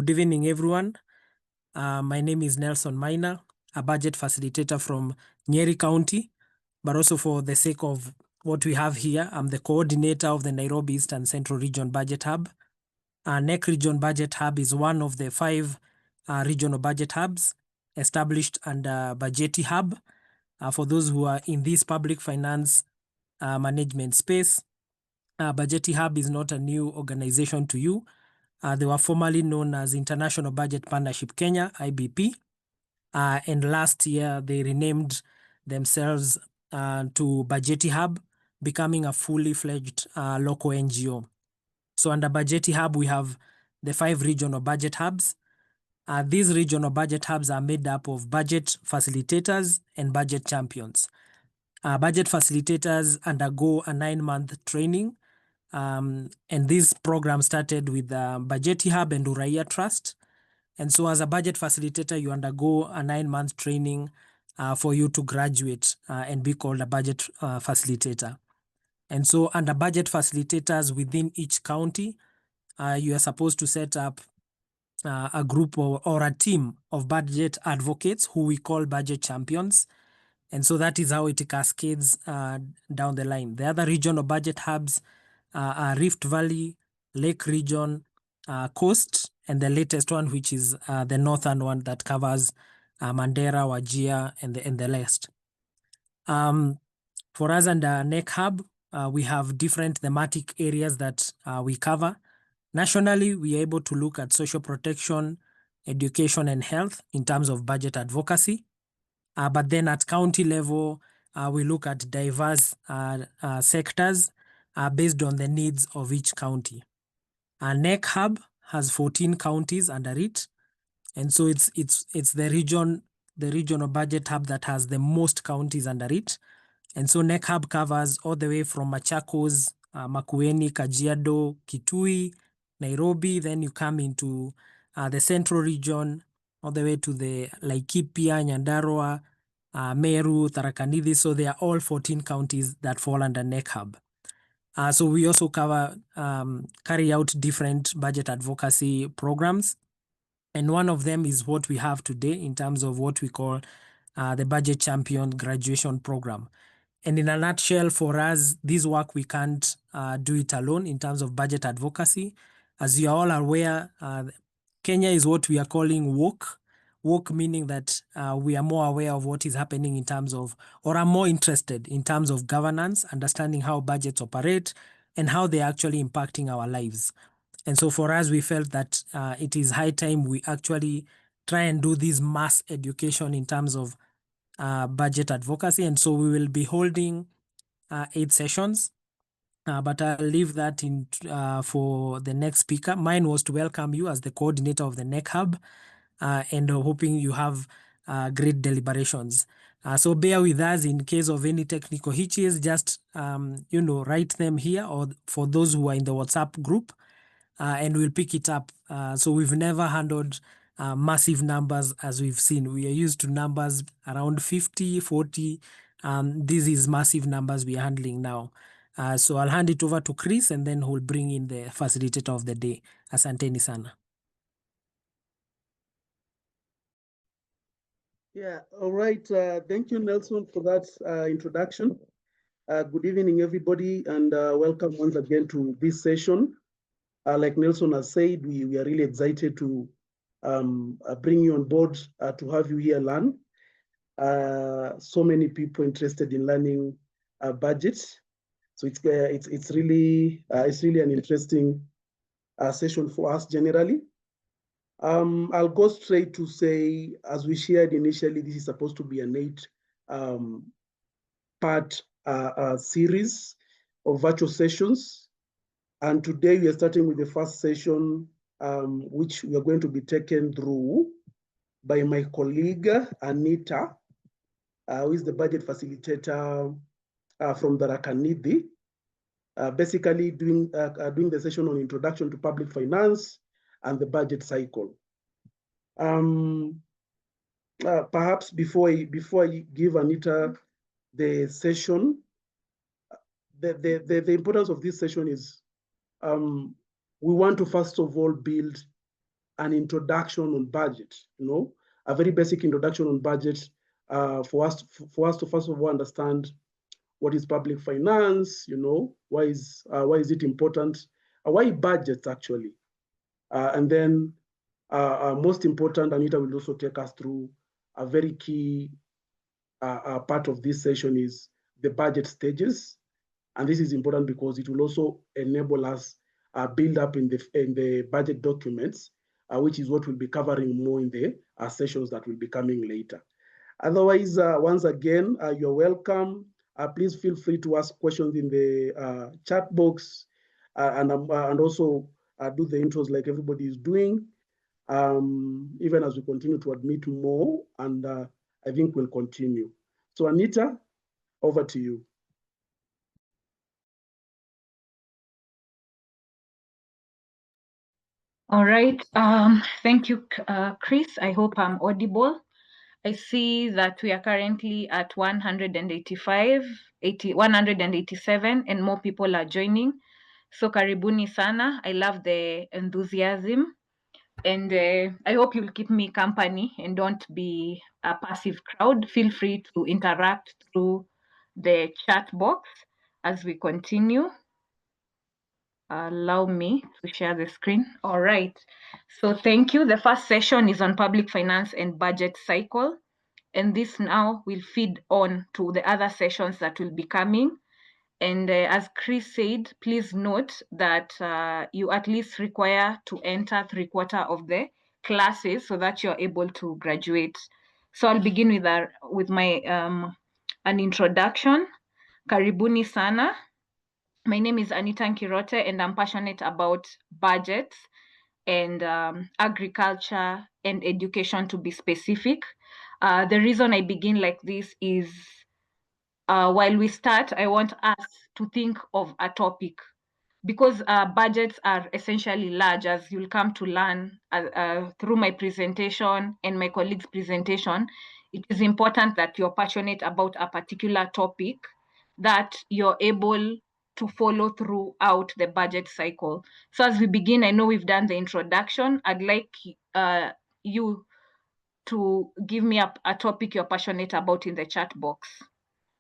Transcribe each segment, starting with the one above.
Good evening, everyone. My name is Nelson Maina, a budget facilitator from Nyeri County, but also for the sake of what we have here, I'm the coordinator of the Nairobi East and Central Region Budget Hub. NEC Region Budget Hub is one of the 5 regional budget hubs established under Budgeti Hub. For those who are in this public finance management space, Budgeti Hub is not a new organization to you. They were formerly known as International Budget Partnership Kenya, IBP. And last year, they renamed themselves to Budgeti Hub, becoming a fully fledged local NGO. So under Budgeti Hub, we have the 5 regional budget hubs. These regional budget hubs are made up of budget facilitators and budget champions. Budget facilitators undergo a 9-month training. And this program started with Budgeti Hub and Uraia Trust. And so as a budget facilitator, you undergo a 9-month training for you to graduate and be called a budget facilitator. And so under budget facilitators within each county, you are supposed to set up a group or a team of budget advocates who we call budget champions. And so that is how it cascades down the line. The other regional budget hubs are Rift Valley, Lake Region, Coast, and the latest one, which is the northern one that covers Mandera, Wajir, and the rest. For us under NEC Hub, we have different thematic areas that we cover. Nationally, we are able to look at social protection, education, and health in terms of budget advocacy. But then at county level, we look at diverse sectors based on the needs of each county. NEC Hub has 14 counties under it, and so it's the regional budget hub that has the most counties under it. And so NEC Hub covers all the way from Machakos, Makueni, Kajiado, Kitui, Nairobi. Then you come into the central region, all the way to the Laikipia, Nyandarua, Meru, Tharaka Nithi. So they are all 14 counties that fall under NEC Hub. So we also carry out different budget advocacy programs. And one of them is what we have today in terms of what we call the Budget Champion Graduation Program. And in a nutshell, for us, this work, we can't do it alone in terms of budget advocacy. As you are all aware, Kenya is what we are calling woke. Woke meaning that we are more aware of what is happening in terms of, or are more interested in terms of governance, understanding how budgets operate and how they're actually impacting our lives. And so for us, we felt that it is high time we actually try and do this mass education in terms of budget advocacy. And so we will be holding 8 sessions, but I'll leave that in for the next speaker. Mine was to welcome you as the coordinator of the NEC Hub and hoping you have great deliberations. So bear with us in case of any technical hitches, just, write them here, or for those who are in the WhatsApp group, and we'll pick it up. So we've never handled massive numbers as we've seen. We are used to numbers around 50, 40. This is massive numbers we are handling now. So I'll hand it over to Chris, and then he'll bring in the facilitator of the day. Asanteni sana. Yeah, all right. Thank you, Nelson, for that introduction. Good evening, everybody, and welcome once again to this session. Like Nelson has said, we are really excited to bring you on board to have you here learn. So many people interested in learning budgets. So it's really an interesting session for us generally. I'll go straight to say, as we shared initially, this is supposed to be an 8-part series of virtual sessions. And today we are starting with the first session, which we are going to be taken through by my colleague, Anita, who is the budget facilitator from Tharaka Nithi, basically doing the session on introduction to public finance and the budget cycle. Perhaps before I give Anita the session, the importance of this session is we want to first of all build an introduction on budget, a very basic introduction on budget for us to first of all understand what is public finance, why is it important, why budgets actually, and then most important, Anita will also take us through a very key part of this session is the budget stages. And this is important because it will also enable us build up in the budget documents, which is what we'll be covering more in the sessions that will be coming later. Otherwise, once again, you're welcome. Please feel free to ask questions in the chat box and also do the intros like everybody is doing, even as we continue to admit more, and I think we'll continue. So Anita, over to you. All right. Thank you, Chris. I hope I'm audible. I see that we are currently at 187, and more people are joining. So karibuni sana. I love the enthusiasm. And I hope you'll keep me company and don't be a passive crowd. Feel free to interact through the chat box as we continue. Allow me to share the screen. All right. So thank you. The first session is on public finance and budget cycle. And this now will feed on to the other sessions that will be coming. And as Chris said, please note that you at least require to enter 3/4 of the classes so that you're able to graduate. So I'll begin with my an introduction. Karibuni sana. My name is Anita Nkirote, and I'm passionate about budgets and agriculture and education, to be specific. The reason I begin like this is while we start, I want us to think of a topic, because budgets are essentially large, as you'll come to learn through my presentation and my colleagues' presentation. It is important that you're passionate about a particular topic, that you're able to follow throughout the budget cycle. So as we begin, I know we've done the introduction. I'd like you to give me a topic you're passionate about in the chat box.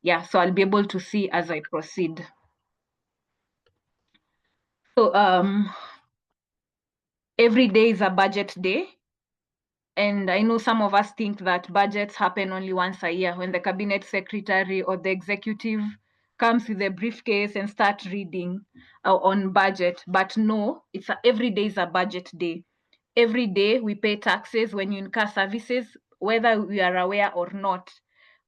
Yeah, so I'll be able to see as I proceed. So every day is a budget day. And I know some of us think that budgets happen only once a year, when the cabinet secretary or the executive comes with a briefcase and starts reading on budget. But no, every day is a budget day. Every day we pay taxes. When you incur services, whether we are aware or not,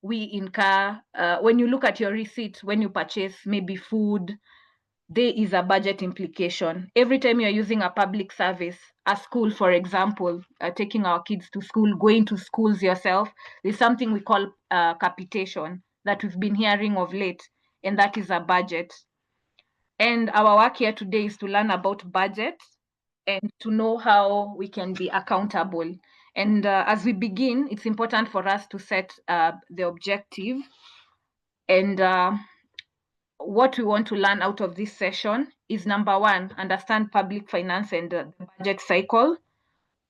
we incur, when you look at your receipt, when you purchase maybe food, there is a budget implication. Every time you're using a public service, a school, for example, taking our kids to school, going to schools yourself, there's something we call capitation that we've been hearing of late, and that is a budget. And our work here today is to learn about budget and to know how we can be accountable. And as we begin, it's important for us to set the objective. And what we want to learn out of this session is, number one, understand public finance and the budget cycle.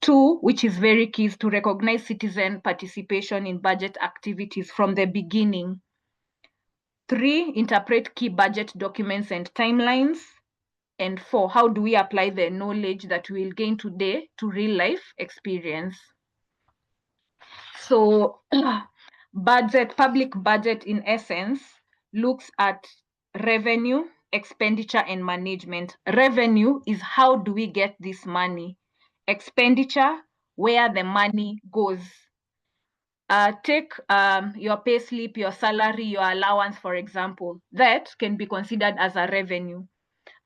2, which is very key, is to recognize citizen participation in budget activities from the beginning. 3, interpret key budget documents and timelines. And 4, how do we apply the knowledge that we will gain today to real life experience? So public budget in essence looks at revenue, expenditure, and management. Revenue is how do we get this money. Expenditure, where the money goes. Take your pay slip, your salary, your allowance, for example. That can be considered as a revenue.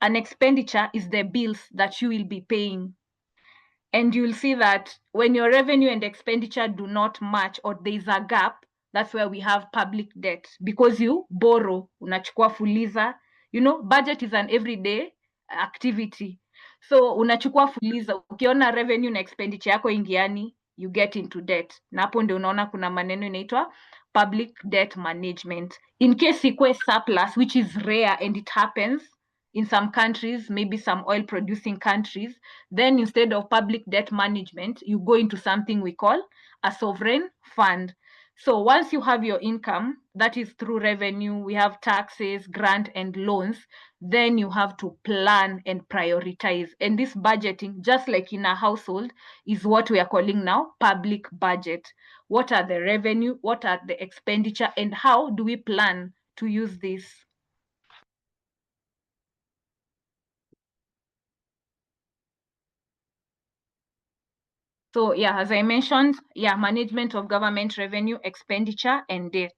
An expenditure is the bills that you will be paying. And you'll see that when your revenue and expenditure do not match, or there's a gap, that's where we have public debt, because you borrow, unachukua fuliza. Budget is an everyday activity. So unachukua fuliza, ukiona revenue na expenditure yako ingiani, you get into debt. Na hapo ndio unaona kuna maneno inaitwa public debt management. In case ikwe surplus, which is rare and it happens, in some countries, maybe some oil producing countries, then instead of public debt management, you go into something we call a sovereign fund. So once you have your income, that is through revenue, we have taxes, grant, and loans, then you have to plan and prioritize. And this budgeting, just like in a household, is what we are calling now public budget. What are the revenue? What are the expenditure? And how do we plan to use this? So yeah, as I mentioned, yeah, management of government revenue, expenditure, and debt.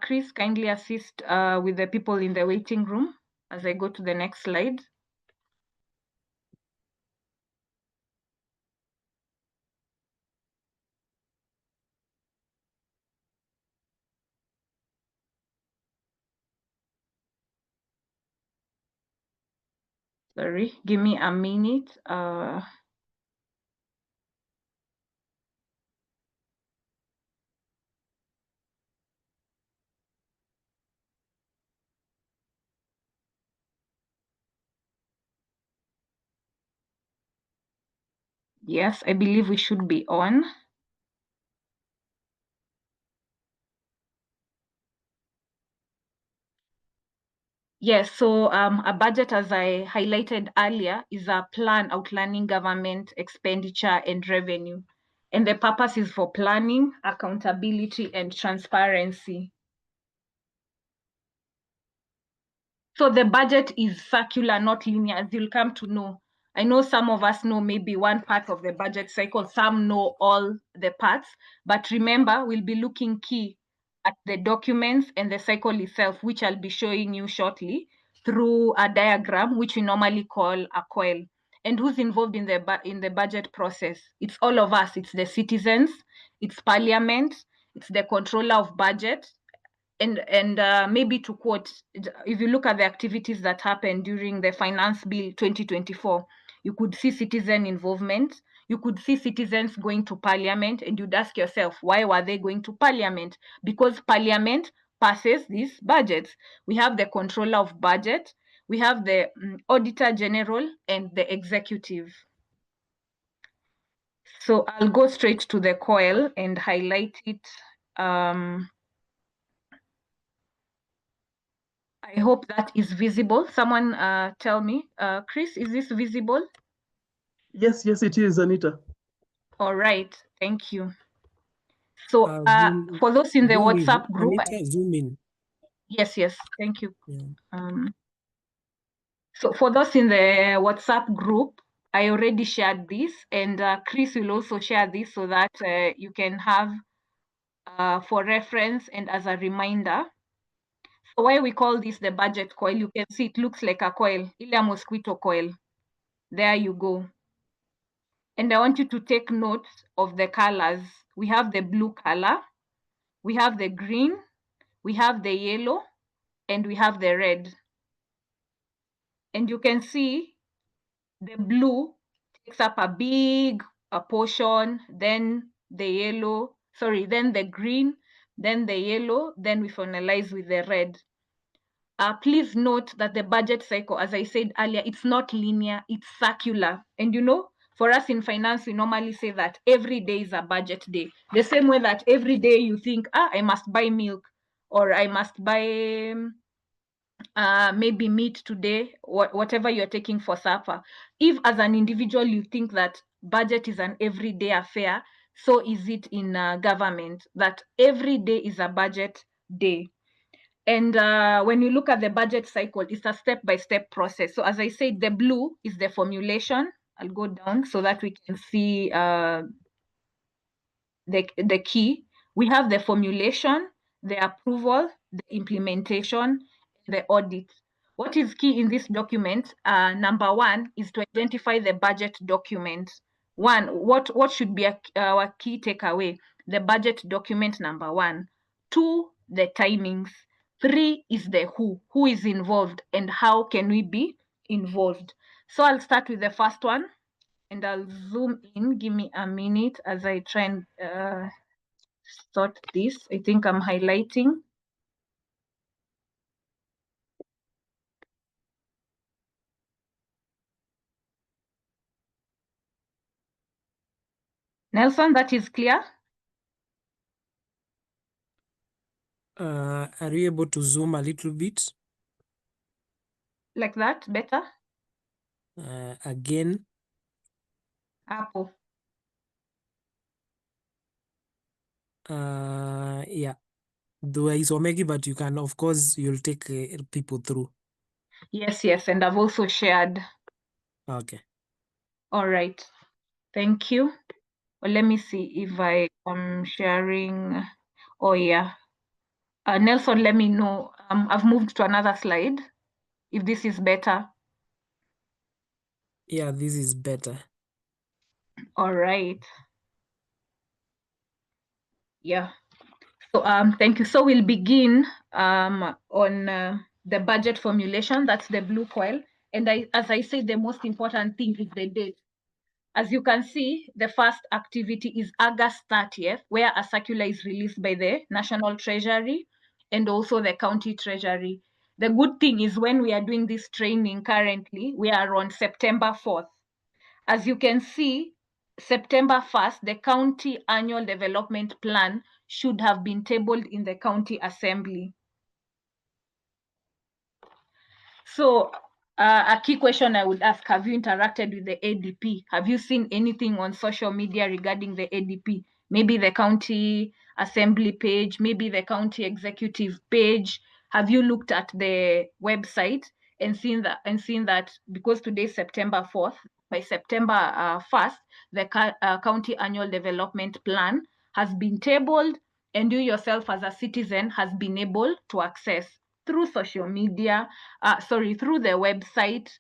Chris, kindly assist with the people in the waiting room as I go to the next slide. Sorry, give me a minute. Yes, I believe we should be on. Yes, so a budget, as I highlighted earlier, is a plan outlining government expenditure and revenue. And the purpose is for planning, accountability, and transparency. So the budget is circular, not linear, as you'll come to know. I know some of us know maybe one part of the budget cycle, some know all the parts, but remember, we'll be looking key at the documents and the cycle itself, which I'll be showing you shortly through a diagram, which we normally call a coil. And who's involved in the budget process? It's all of us. It's the citizens, it's parliament, it's the controller of budget, and maybe to quote, if you look at the activities that happened during the Finance Bill 2024, you could see citizen involvement, you could see citizens going to parliament, and you'd ask yourself, why were they going to parliament? Because parliament passes these budgets. We have the controller of budget, we have the auditor general, and the executive. So I'll go straight to the coil and highlight it. I hope that is visible. Someone tell me, Chris, is this visible? Yes, it is, Anita. All right, thank you. So for those in the WhatsApp group, Anita, zoom in. Yes, thank you. Yeah. So for those in the WhatsApp group, I already shared this, and Chris will also share this so that you can have for reference and as a reminder. So why we call this the budget coil, you can see it looks like a coil, ile mosquito coil. There you go. And I want you to take note of the colors. We have the blue color, we have the green, we have the yellow, and we have the red. And you can see the blue takes up a big portion, then the yellow, then the green, then the yellow, then we finalize with the red. Please note that the budget cycle, as I said earlier, it's not linear, it's circular. And you know, for us in finance, we normally say that every day is a budget day. The same way that every day you think, I must buy milk, or I must buy maybe meat today, whatever you're taking for supper. If as an individual you think that budget is an everyday affair, so is it in government, that every day is a budget day. And when you look at the budget cycle, it's a step-by-step process. So as I said, the blue is the formulation. I'll go down so that we can see the key. We have the formulation, the approval, the implementation, the audit. What is key in this document? Number one is to identify the budget document. One, what should be our key takeaway? The budget document, number one. Two, the timings. Three is the who is involved, and how can we be involved. So I'll start with the first one, and I'll zoom in. Give me a minute as I try and sort this. I think I'm highlighting. Nelson, that is clear? Are you able to zoom a little bit? Like that, better? Again. Apple. Yeah. Though is Omegi, but you can, of course, you'll take people through. Yes, and I've also shared. Okay. All right. Thank you. Well, let me see if I am sharing. Oh, yeah. Nelson, let me know. I've moved to another slide. If this is better. Yeah, this is better. All right. Yeah. So thank you. So we'll begin on the budget formulation. That's the blue coil. And as I said, the most important thing is the date. As you can see, the first activity is August 30th, where a circular is released by the National Treasury and also the County Treasury. The good thing is when we are doing this training currently, we are on September 4th. As you can see, September 1st, the County Annual Development Plan should have been tabled in the County Assembly. So a key question I would ask, have you interacted with the ADP? Have you seen anything on social media regarding the ADP? Maybe the County Assembly page, maybe the County Executive page. Have you looked at the website and seen that because today is September 4th, by September 1st, the County Annual Development Plan has been tabled and you yourself as a citizen has been able to access through social media, through the website,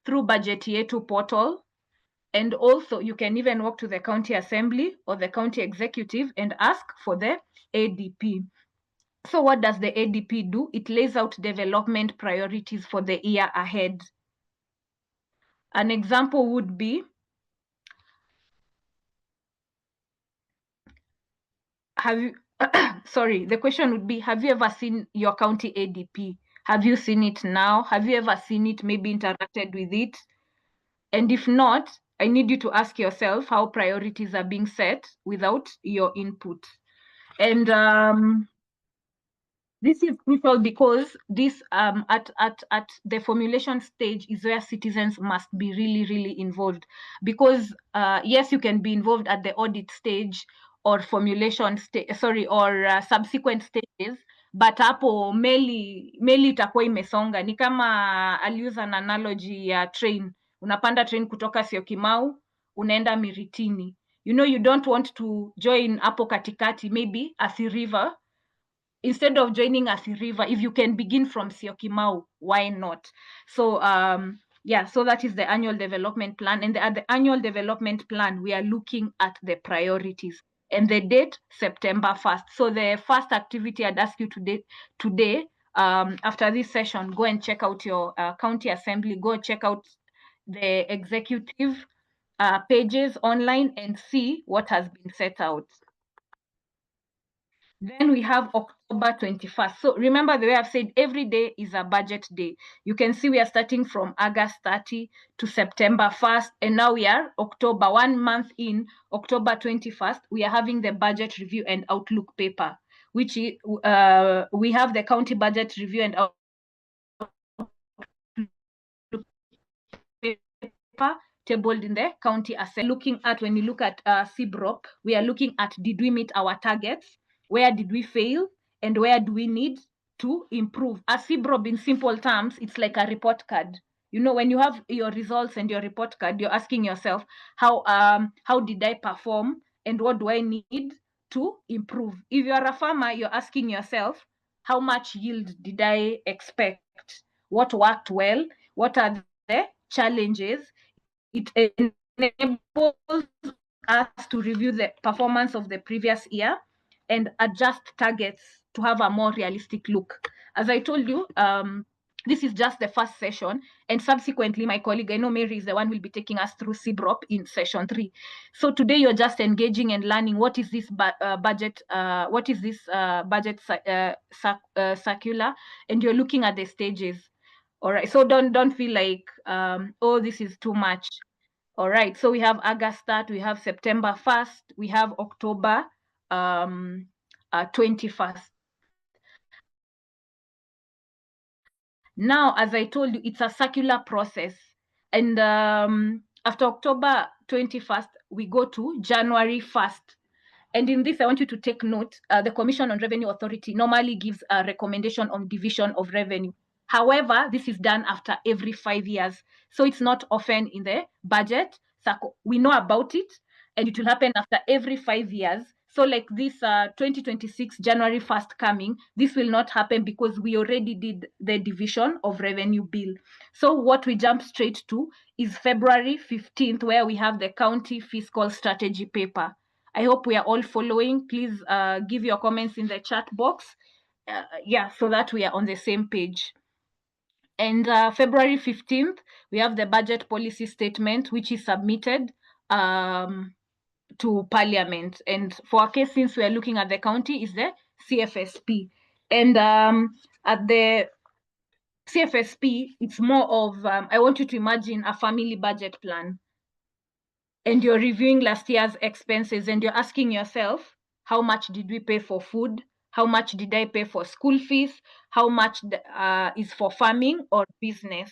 through Budget Yetu portal. And also you can even walk to the county assembly or the county executive and ask for the ADP. So what does the ADP do? It lays out development priorities for the year ahead. An example would be, the question would be, have you ever seen your county ADP? Have you seen it now? Have you ever seen it, maybe interacted with it? And if not, I need you to ask yourself how priorities are being set without your input. And this is crucial because this at the formulation stage is where citizens must be really involved. Because yes, you can be involved at the audit stage or formulation stage, or subsequent stages, but hapo meli itakuwa imesonga. Ni kama I'll use an analogy ya train. Unapanda train kutoka Syokimau unaenda Miritini. You don't want to join hapo katikati, maybe Athi River. Instead of joining Athi River, if you can begin from Syokimau, why not? So so that is the annual development plan. And at the annual development plan, we are looking at the priorities. And the date, September 1st. So the first activity I'd ask you today, after this session, go and check out your county assembly, go check out the executive pages online and see what has been set out. Then we have October 21st. So remember the way I've said every day is a budget day. You can see we are starting from August 30 to September 1st. And now we are October, 1 month in, October 21st. We are having the budget review and outlook paper, which we have the county budget review and outlook paper tabled in the county assembly. Looking at, when you look at CBROP, we are looking at, did we meet our targets? Where did we fail? And where do we need to improve? A CBROP, in simple terms, it's like a report card. When you have your results and your report card, you're asking yourself, how did I perform? And what do I need to improve? If you're a farmer, you're asking yourself, how much yield did I expect? What worked well? What are the challenges? It enables us to review the performance of the previous year and adjust targets to have a more realistic look. As I told you, this is just the first session, and subsequently my colleague, I know Mary, is the one who will be taking us through CBROP in session 3. So today you're just engaging and learning what is this budget circular, and you're looking at the stages. All right, so don't feel like, oh, this is too much. All right, so we have August start, we have September 1st, we have October 21st. Now, as I told you, it's a circular process. And after October 21st, we go to January 1st. And in this, I want you to take note, the Commission on Revenue Authority normally gives a recommendation on division of revenue. However, this is done after every 5 years. So it's not often in the budget. So we know about it, and it will happen after every 5 years. So like this 2026 January 1st coming, this will not happen because we already did the division of revenue bill. So what we jump straight to is February 15th, where we have the county fiscal strategy paper. I hope we are all following. Please give your comments in the chat box. Yeah, so that we are on the same page. And February 15th, we have the budget policy statement, which is submitted to Parliament. And for our case, since we are looking at the county, is the CFSP. And at the CFSP, it's more of, I want you to imagine a family budget plan. And you're reviewing last year's expenses and you're asking yourself, how much did we pay for food? How much did I pay for school fees? How much is for farming or business?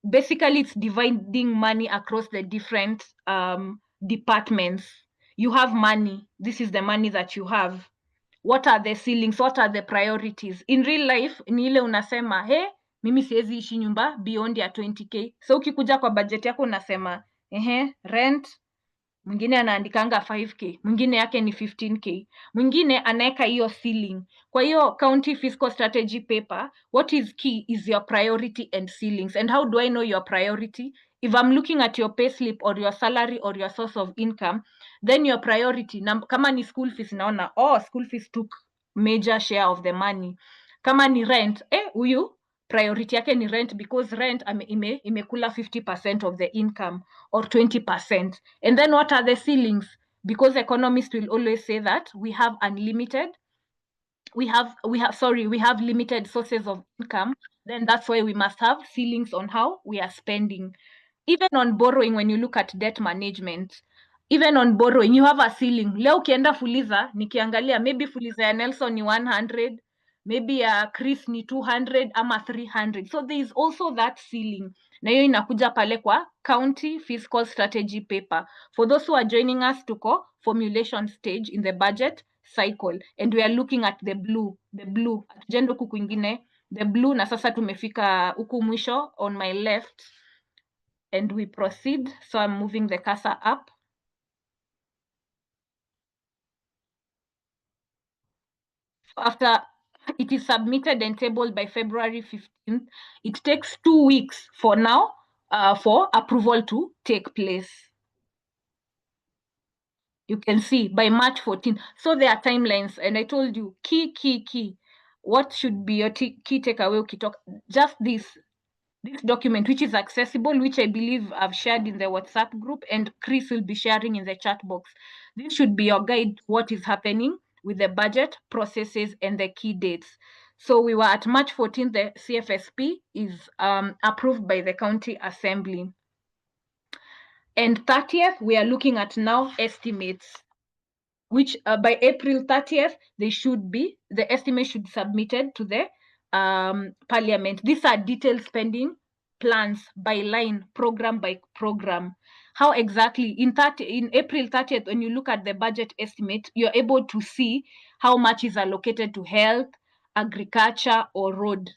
Basically, it's dividing money across the different departments. You have money. This is the money that you have. What are the ceilings? What are the priorities? In real life, ni ile unasema, hey, mimi siwezi ishi nyumba beyond ya 20k. So ukikuja kwa budget yako unasema, rent, mwingine anaandikanga 5k, mwingine yake ni 15k, mwingine anaweka hiyo ceiling. Kwa hiyo county fiscal strategy paper, what is key is your priority and ceilings. And how do I know your priority? If I'm looking at your pay slip or your salary or your source of income, then your priority, kama ni school fees, naona, school fees took major share of the money. Kama ni rent, huyu priority yake ni rent because rent imekula 50% of the income or 20%. And then what are the ceilings? Because economists will always say that we have limited sources of income, then that's why we must have ceilings on how we are spending. Even on borrowing, when you look at debt management, even on borrowing, you have a ceiling. Leo ukienda Fuliza, nikiangalia, maybe Fuliza ya Nelson ni 100, maybe ya Chris ni 200 ama 300. So there is also that ceiling. Na hiyo inakuja pale kwa county fiscal strategy paper. For those who are joining us, tuko formulation stage in the budget cycle, and we are looking at the blue. Atujenda huku kwingine, the blue, na sasa tumefika huku mwisho on my left, and we proceed. So I'm moving the cursor up. After it is submitted and tabled by February 15th, it takes 2 weeks for now for approval to take place. You can see by March 14th. So there are timelines, and I told you, key. What should be your key takeaway? Just this document, which is accessible, which I believe I've shared in the WhatsApp group, and Chris will be sharing in the chat box. This should be your guide to what is happening with the budget processes and the key dates. So we were at March 14th, the CFSP is approved by the county assembly. And 30th, we are looking at now estimates, which by April 30th, the estimate should be submitted to the Parliament. These are detailed spending plans by line, program by program. How exactly, in April 30th, when you look at the budget estimate, you're able to see how much is allocated to health, agriculture, or road.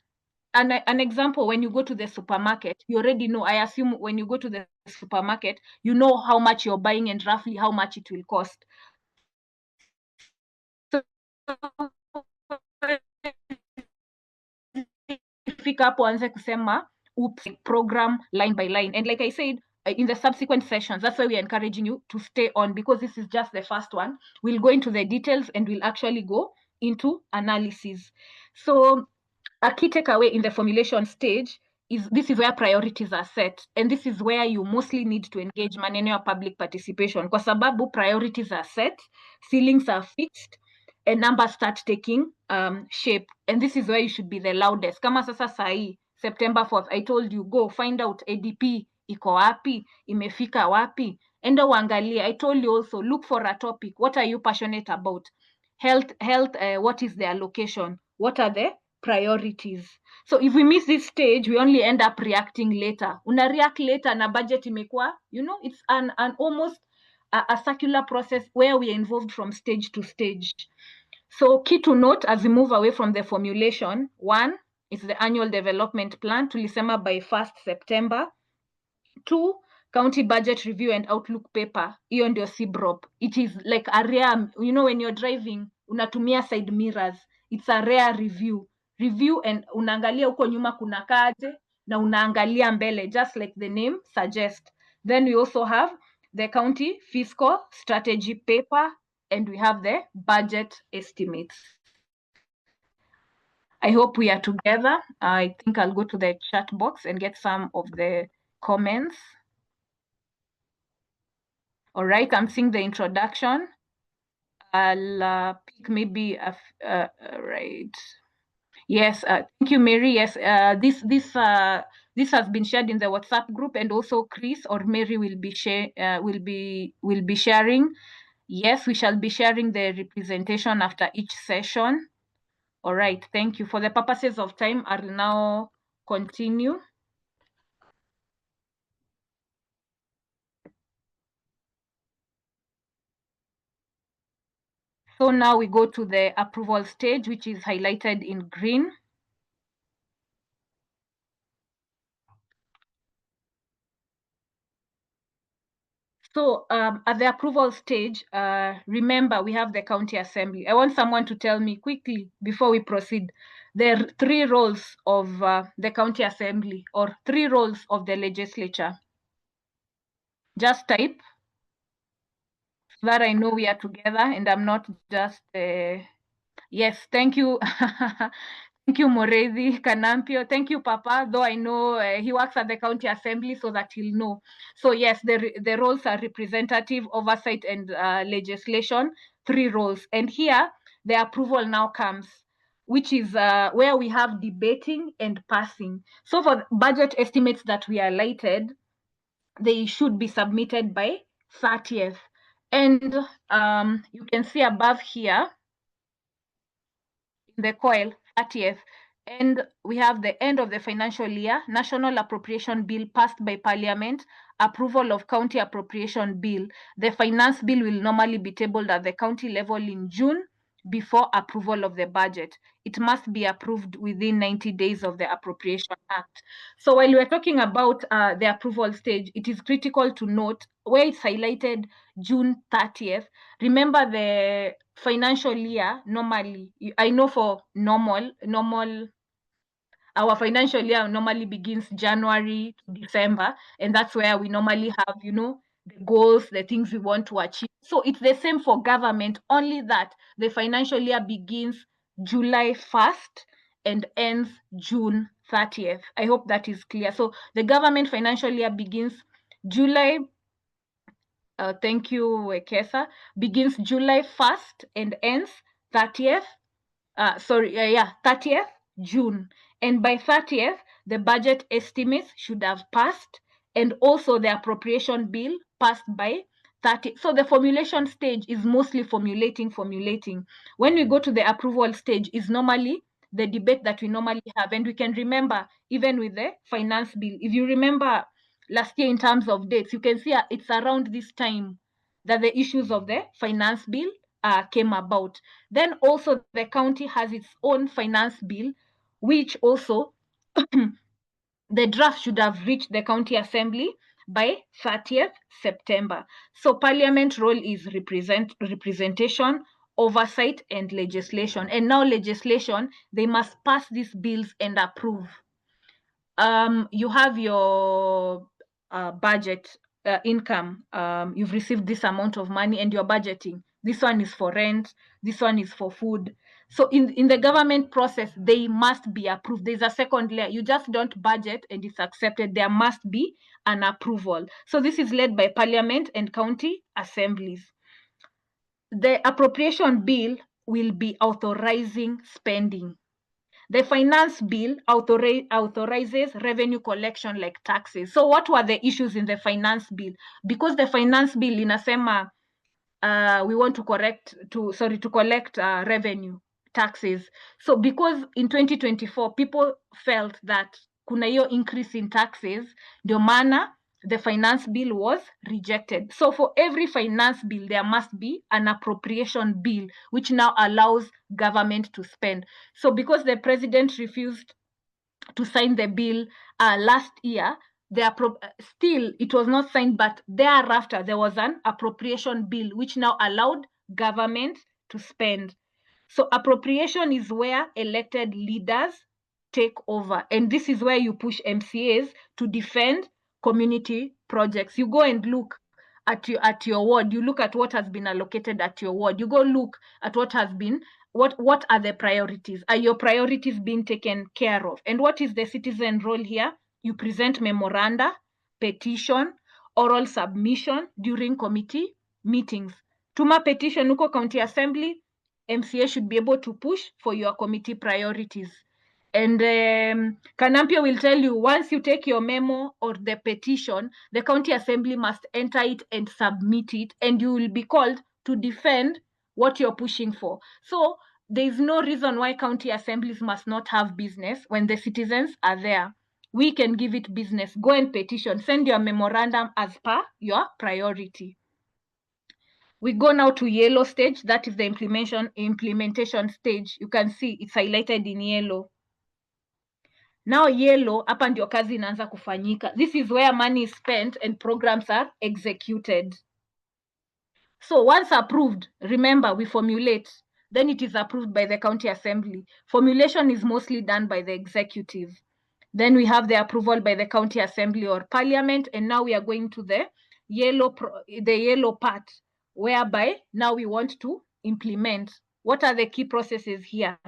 An example, when you go to the supermarket, you already know, I assume when you go to the supermarket, you know how much you're buying and roughly how much it will cost. So fika hapo anze kusema program line by line, and like I said, in the subsequent sessions, that's why we are encouraging you to stay on, because this is just the first one. We'll go into the details and we'll actually go into analysis. So a key takeaway in the formulation stage is this is where priorities are set, and this is where you mostly need to engage maneno ya public participation, kwa sababu priorities are set, ceilings are fixed, and numbers start taking shape, and this is where you should be the loudest. Kama sasa sahi September 4th, I told you, go find out ADP iko wapi, imefika wapi. Enda uangalie. I told you also, look for a topic. What are you passionate about? Health, what is the allocation? What are the priorities? So if we miss this stage, we only end up reacting later. Una react later na budget imekuwa, it's an almost a circular process where we are involved from stage to stage. So key to note as we move away from the formulation, 1 is the annual development plan, tulisema by 1st September. 2, county budget review and outlook paper, hiyo ndio CBROP. It is like a rare, when you're driving, unatumia side mirrors. It's a rare review and unaangalia huko nyuma kuna kaje, na unaangalia mbele, just like the name suggests. Then we also have the county fiscal strategy paper, and we have the budget estimates. I hope we are together. I think I'll go to the chat box and get some of the comments. All right, I'm seeing the introduction. I'll pick maybe right. Yes, thank you, Mary. Yes, this has been shared in the WhatsApp group, and also Chris or Mary will be sharing. Yes, we shall be sharing the representation after each session. All right, thank you. For the purposes of time, I'll now continue. So now we go to the approval stage, which is highlighted in green. So at the approval stage, remember we have the county assembly. I want someone to tell me quickly before we proceed. There are 3 roles of the county assembly, or 3 roles of the legislature. Just type so that I know we are together and I'm not just... Yes, thank you. Thank you, Morezi Kanampio. Thank you, Papa, though I know he works at the county assembly, so that he'll know. So yes, the roles are representative, oversight, and legislation, 3 roles. And here, the approval now comes, which is where we have debating and passing. So for budget estimates that we highlighted, they should be submitted by 30th. And you can see above here, the coil, 30th. And we have the end of the financial year, National Appropriation Bill passed by Parliament, approval of County Appropriation Bill. The Finance Bill will normally be tabled at the county level in June before approval of the budget. It must be approved within 90 days of the Appropriation Act. So while we're talking about the approval stage, it is critical to note where it's highlighted June 30th. Remember the financial year, normally, I know for normal, our financial year normally begins January to December, and that's where we normally have, the goals, the things we want to achieve. So it's the same for government, only that the financial year begins July 1st and ends June 30th. I hope that is clear. So the government financial year begins July, thank you, Wekesa, begins July 1st and ends 30th, 30th June. And by 30th, the budget estimates should have passed, and also the appropriation bill passed by 30. So the formulation stage is mostly formulating. When we go to the approval stage, is normally the debate that we normally have. And we can remember, even with the finance bill, if you remember last year in terms of dates, you can see it's around this time that the issues of the finance bill came about. Then also the county has its own finance bill, which also the draft should have reached the county assembly by 30th September. So parliament role is representation, oversight, and legislation. And now legislation, they must pass these bills and approve. You have your budget income. You've received this amount of money and you're budgeting. This one is for rent. This one is for food. So in the government process, they must be approved. There's a second layer. You just don't budget and it's accepted. There must be an approval. So this is led by parliament and county assemblies. The appropriation bill will be authorizing spending. The finance bill authorizes revenue collection like taxes. So what were the issues in the finance bill? Because the finance bill inasema we want to collect revenue taxes. So because in 2024 people felt that kuna hiyo increase in taxes, ndio maana the finance bill was rejected. So for every finance bill, there must be an appropriation bill, which now allows government to spend. So because the president refused to sign the bill last year, still it was not signed, but thereafter there was an appropriation bill which now allowed government to spend. So appropriation is where elected leaders take over, and this is where you push MCAs to defend community projects. You go and look at your ward, you look at what has been allocated at your ward, you go look at what has been, what are the priorities? Are your priorities being taken care of? And what is the citizen role here? You present memoranda, petition, oral submission during committee meetings. Tuma petition uko county assembly, MCA should be able to push for your committee priorities. And Kanampio will tell you, once you take your memo or the petition, the county assembly must enter it and submit it, and you will be called to defend what you're pushing for. So there is no reason why county assemblies must not have business when the citizens are there. We can give it business. Go and petition. Send your memorandum as per your priority. We go now to yellow stage. That is the implementation stage. You can see it's highlighted in yellow. Now yellow, hapa ndio kazi inaanza kufanyika. This is where money is spent and programs are executed. So once approved, remember we formulate, then it is approved by the county assembly. Formulation is mostly done by the executive. Then we have the approval by the county assembly or parliament, and now we are going to the yellow part, whereby now we want to implement. What are the key processes here?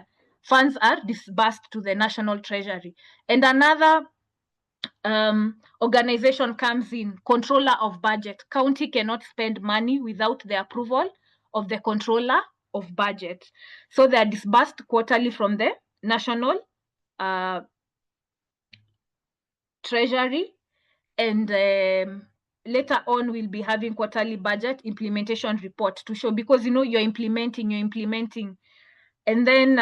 Funds are disbursed to the national treasury. And another organization comes in, controller of budget. County cannot spend money without the approval of the controller of budget. So they are disbursed quarterly from the national treasury, and later on we'll be having quarterly budget implementation report to show, because you know you're implementing. And then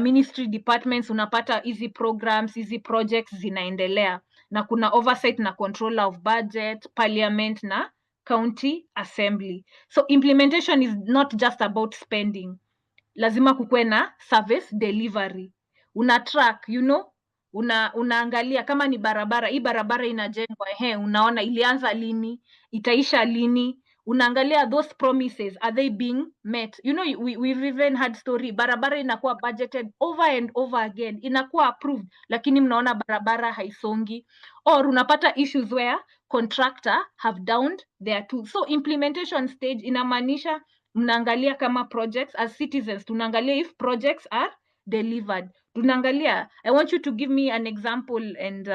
ministry departments unapata easy programs, easy projects zinaendelea, na kuna oversight na controller of budget, parliament na county assembly. So implementation is not just about spending. Lazima kukuwe na service delivery. Una track, you know, unaangalia kama ni barabara, hii barabara inajengwa, unaona ilianza lini, itaisha lini. Unaangalia those promises, are they being met? You know, we've even had story, barabara inakuwa budgeted over and over again, inakuwa approved, lakini mnaona barabara haisongi. Or unapata issues where contractor have downed their tools. So implementation stage inamaanisha mnaangalia kama projects, as citizens tunaangalia if projects are delivered. Tunaangalia, I want you to give me an example and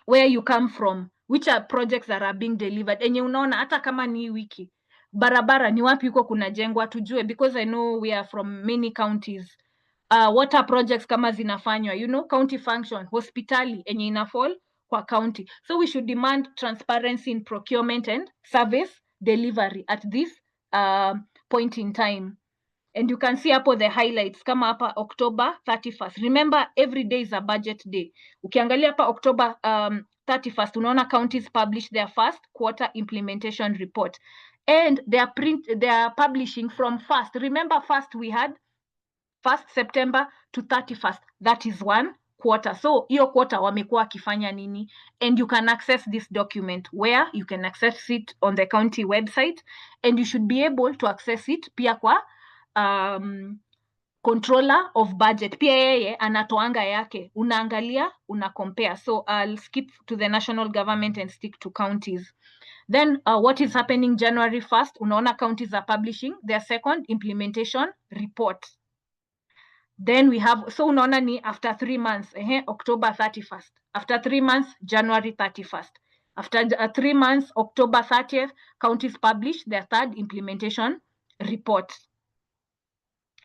where you come from, which are projects that are being delivered. Enye unaona hata kama ni wiki barabara ni wapi huko kunajengwa tujue, because I know we are from many counties. Water projects kama zinafanywa, you know, county function, hospitali enye inafall kwa county. So we should demand transparency in procurement and service delivery at this point in time. And you can see hapo the highlights kama hapa October 31st. Remember, every day is a budget day. Ukiangalia hapa October 31st, unaona counties publish their first quarter implementation report. And they are publishing from first. Remember, first we had 1st September to 31st. That is one quarter. So hiyo quarter wamekuwa wakifanya nini? And you can access this document where you can access it on the county website, and you should be able to access it pia kwa controller of budget. Pia yeye anatoanga yake, unaangalia, una compare. So I'll skip to the national government and stick to counties. Then what is happening January 1st? Unaona counties are publishing their second implementation report. Then we have, so unaona ni after 3 months, October 31st. After 3 months, January 31st. After 3 months, October 30th, counties publish their third implementation report.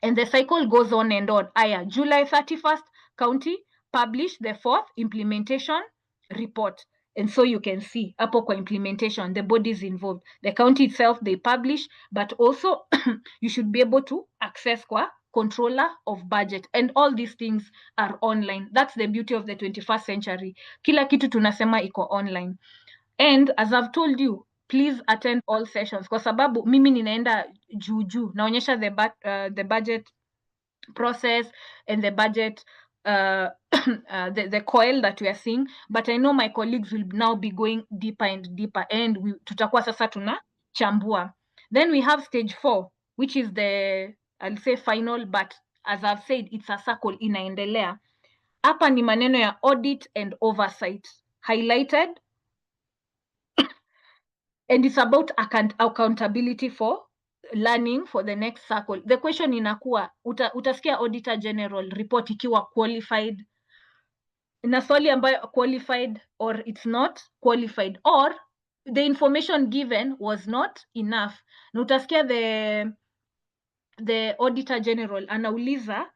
And the cycle goes on and on. July 31st, county publish the 4th implementation report. And so you can see hapo kwa implementation, the bodies involved, the county itself, they publish, but also you should be able to access kwa controller of budget, and all these things are online. That's the beauty of the 21st century. Kila kitu tunasema iko online. And as I've told you, please attend all sessions kwa sababu mimi ninaenda juu naonyesha the budget process and the budget the coil that we are seeing, but I know my colleagues will now be going deeper and deeper, and tutakuwa sasa tunachambua. Then we have stage 4, which is the, I'll say final, but as I've said, it's a circle, inaendelea. Hapa ni maneno ya audit and oversight highlighted, and it's about accountability for learning for the next circle. The question inakuwa utasikia auditor general report ikiwa qualified, na swali ambayo qualified or it's not qualified, or the information given was not enough, na utasikia the auditor general anauliza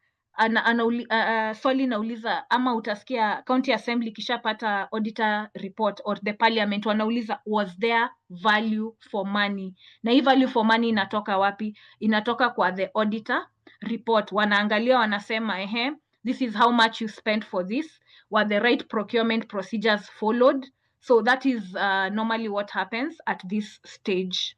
swali nauliza, ama utasikia county assembly kishapata auditor report or the parliament wanauliza was there value for money, na hii value for money inatoka wapi? Inatoka kwa the auditor report. Wanaangalia wanasema this is how much you spent for this, were the right procurement procedures followed? So that is normally what happens at this stage.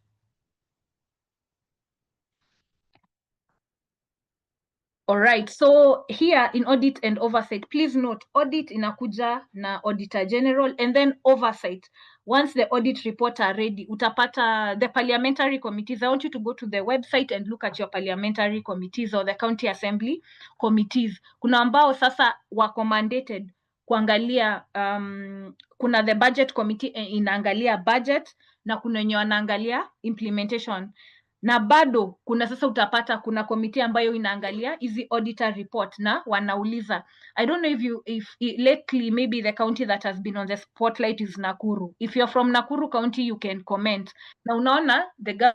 All right, so here in audit and oversight, please note, audit inakuja na auditor general, and then oversight. Once the audit report are ready, utapata the parliamentary committees. I want you to go to the website and look at your parliamentary committees or the county assembly committees. Kuna ambao sasa wako mandated kuangalia, kuna the budget committee inaangalia budget, na kuna wenye wanaangalia implementation. Na bado kuna sasa utapata kuna committee ambayo inaangalia hizi auditor report, na wanauliza, I don't know if lately maybe the county that has been on the spotlight is Nakuru. If you're from Nakuru County, you can comment. Na unaona the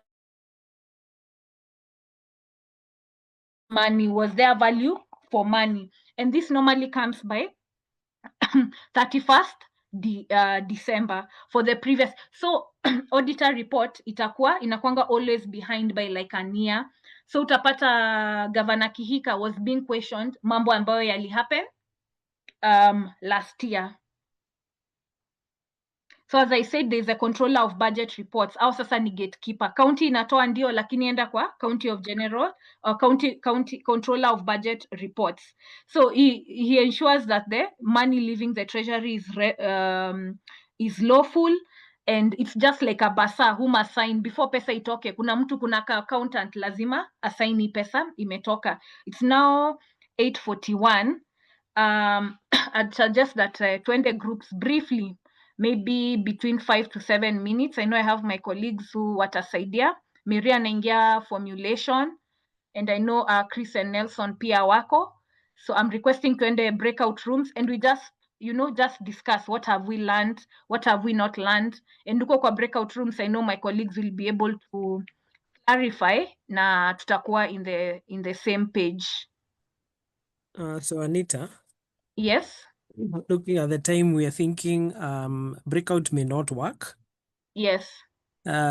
money, was there value for money? And this normally comes by 31st December for the previous. So auditor report inakwanga always behind by like a year. So utapata Governor Kihika was being questioned mambo ambayo yali happen last year. So as I said, there's a controller of budget reports. Au sasa ni gatekeeper. County inatoa ndio, lakini enda kwa county of general or county controller of budget reports. So he ensures that the money leaving the treasury is lawful, and it's just like a basa who must sign before pesa itoke. Kuna mtu, kuna accountant lazima assign pesa imetoka. It's now 8:41. I'd suggest that 20 groups briefly, maybe between 5 to 7 minutes. I know I have my colleagues who watasaidia. Miria anaingia formulation, and I know Chris and Nelson pia wako. So I'm requesting to end the breakout rooms, and we just, just discuss what have we learned, what have we not learned. And uko kwa breakout rooms, I know my colleagues will be able to clarify, na tutakuwa in the same page. So Anita, Yes. looking at the time, we are thinking breakout may not work. Yes.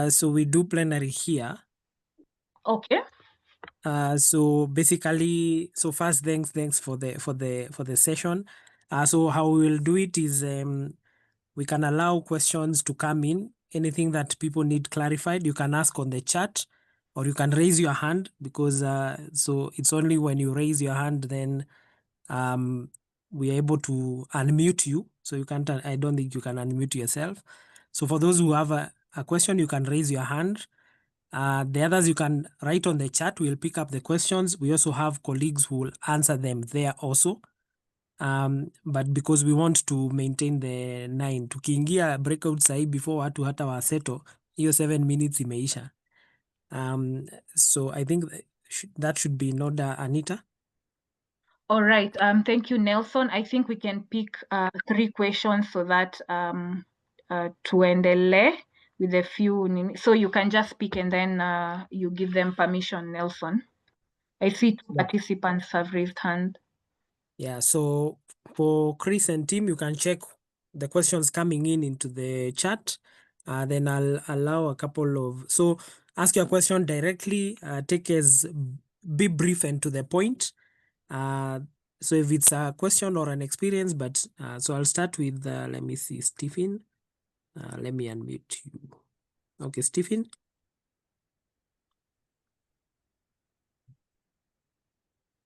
So we do plenary here. Okay. So basically, so first, thanks for the session. So how we will do it is we can allow questions to come in. Anything that people need clarified, you can ask on the chat, or you can raise your hand, because so it's only when you raise your hand then we are able to unmute you. So you can't, I don't think you can unmute yourself. So for those who have a question, you can raise your hand. The others you can write on the chat. We'll pick up the questions. We also have colleagues who will answer them there also. But because we want to maintain the 9, tukiingia breakout sahi before watu hata waseto, hiyo 7 minutes imeisha. So I think that should be in order, Anita. All right. Thank you, Nelson. I think we can pick 3 questions so that tuendele with a few. So you can just speak and then you give them permission, Nelson. I see 2 participants have raised hand. Yeah, so for Chris and team, you can check the questions coming in into the chat. Then I'll allow a couple of, so ask your question directly, be brief and to the point. So if it's a question or an experience, but so I'll start with, let me see, Stephen. Let me unmute you. Okay, Stephen.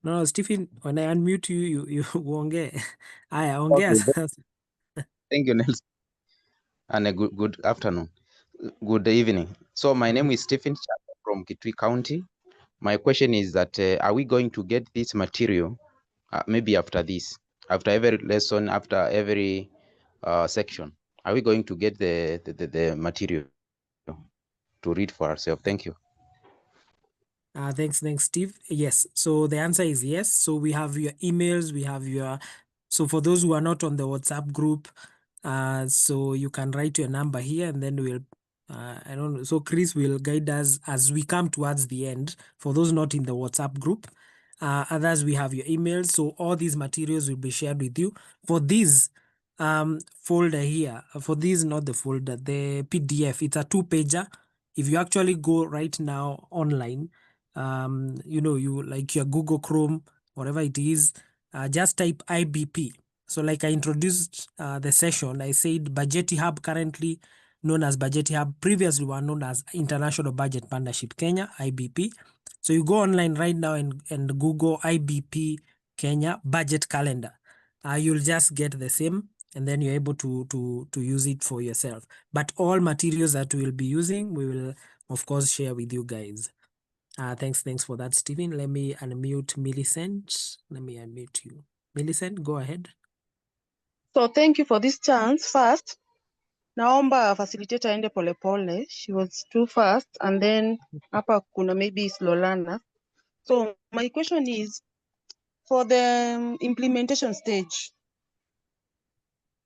No, Stephen, when I unmute you, you uongee. Aya, ongea Okay, sasa. thank you, Nelson, and a good afternoon, good evening. So my name is Stephen Chapa from Kitui County. My question is that are we going to get this material maybe after this, after every lesson, after every section? Are we going to get the material to read for ourselves? Thank you. Thanks, Steve. Yes. So the answer is yes. So we have your emails, we have your, so for those who are not on the WhatsApp group, so you can write your number here and then we'll, I don't know. So Chris will guide us as we come towards the end. For those not in the WhatsApp group, others, we have your emails. So all these materials will be shared with you. For this folder here, for this, not the folder, the PDF, it's a 2-pager. If you actually go right now online, you like your Google Chrome, whatever it is, just type IBP. So like I introduced the session, I said Budget Hub, currently known as Budget Hub, previously were known as International Budget Partnership Kenya, IBP. So you go online right now and Google IBP Kenya budget calendar. You'll just get the same, and then you're able to use it for yourself. But all materials that we'll be using, we will of course share with you guys. Thanks for that, Stephen. Let me unmute Millicent. Let me unmute you. Millicent, go ahead. So thank you for this chance. First, naomba facilitator aende polepole. She was too fast, and then hapa kuna maybe slow learner. So my question is, for the implementation stage,